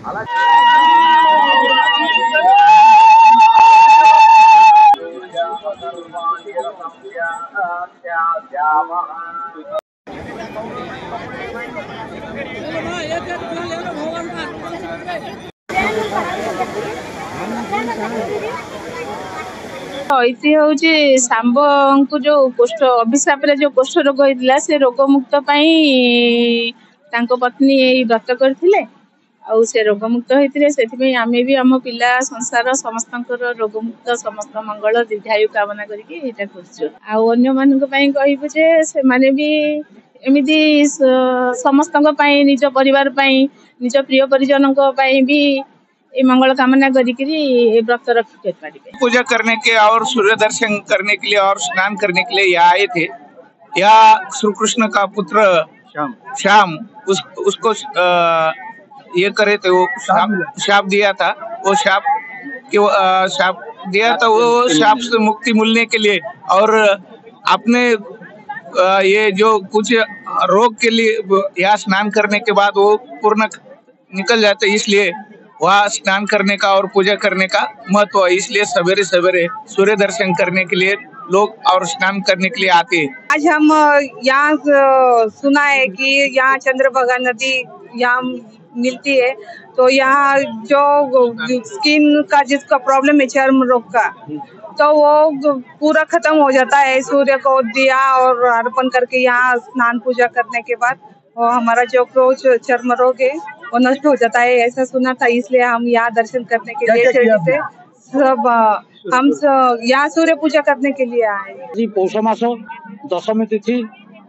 ऐति हूँ सांब को जो कुष्ठ अभिशाप जो कुष्ठ रोग होता से रोग मुक्त पत्नी यही व्रत करते आउ से रोग मुक्त होते से आम भी आम पिला संसार समस्त रोग मुक्त समस्त मंगल दीर्घायु कामना करके कहबू जे से माने भी एमती समस्त निज परिवार निज प्रिय परिजन भी ये मंगल कामना करी व्रत रखी पारे। पूजा करने के और सूर्य दर्शन करने के लिए और स्नान करने के लिए यहाँ आए थे। या श्री कृष्ण का पुत्र श्याम उसको ये करे थे, वो शाप दिया था। वो शाप दिया था, वो शाप से मुक्ति मिलने के लिए और अपने ये जो कुछ रोग के लिए यहाँ स्नान करने के बाद वो पूर्ण निकल जाते, इसलिए वहाँ स्नान करने का और पूजा करने का महत्व है। इसलिए सवेरे सवेरे सूर्य दर्शन करने के लिए लोग और स्नान करने के लिए आते हैं। आज हम यहाँ सुना है कि यहाँ चंद्रभागा नदी यहाँ मिलती है, तो यहाँ जो स्किन का जिसका प्रॉब्लम है चर्म रोग का, तो वो पूरा खत्म हो जाता है सूर्य को दिया और अर्पण करके यहाँ स्नान पूजा करने के बाद। और हमारा जो चर्म रोग है वो नष्ट हो जाता है, ऐसा सुना था। इसलिए हम यहाँ दर्शन करने के लिए से सब हम यहाँ सूर्य पूजा करने के लिए आए। पौष मास दशमी तिथि,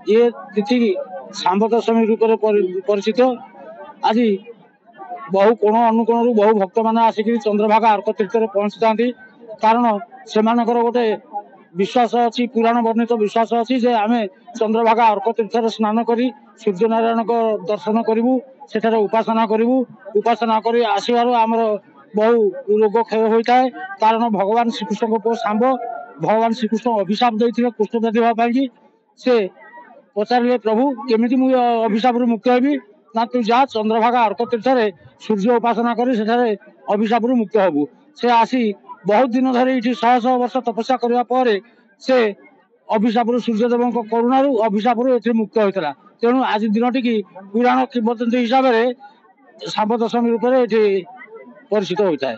ये तिथि सांब दशमी रूप में परिचित। आज बहु कोण अनुकोण बहु भक्त मैंने आसिक चंद्रभागा अर्क तीर्थ में पहुंची था, कारण से गोटे विश्वास अच्छी, पुराण वर्णित विश्वास अच्छी जे आम चंद्रभागा अर्क तीर्थ स्नान करी सूर्य नारायण को दर्शन करूँ, सेठारे उपासना करूँ। उपासना कर आसबार आमर बहु रोग क्षय होता है, कारण भगवान श्रीकृष्ण को सांब भगवान श्रीकृष्ण अभिशाप देते कुष्ठव्याधि होगा। से पचारे प्रभु केमी मुझे अभिशाप मुक्त हेबी ना, तू जा चंद्रभागा अर्क तीर्थ सूर्य उपासना कर अभिशाप मुक्त हबू। से आसी बहुत दिन धरी ये 100 वर्ष तपस्या करने पर से अभिशाप सूर्यदेव करुणा अभिशाप मुक्त होता। तेणु आज दिन टी पुराण किंवदंती हिसाब से सांब दशमी रूप में परिचित होता है।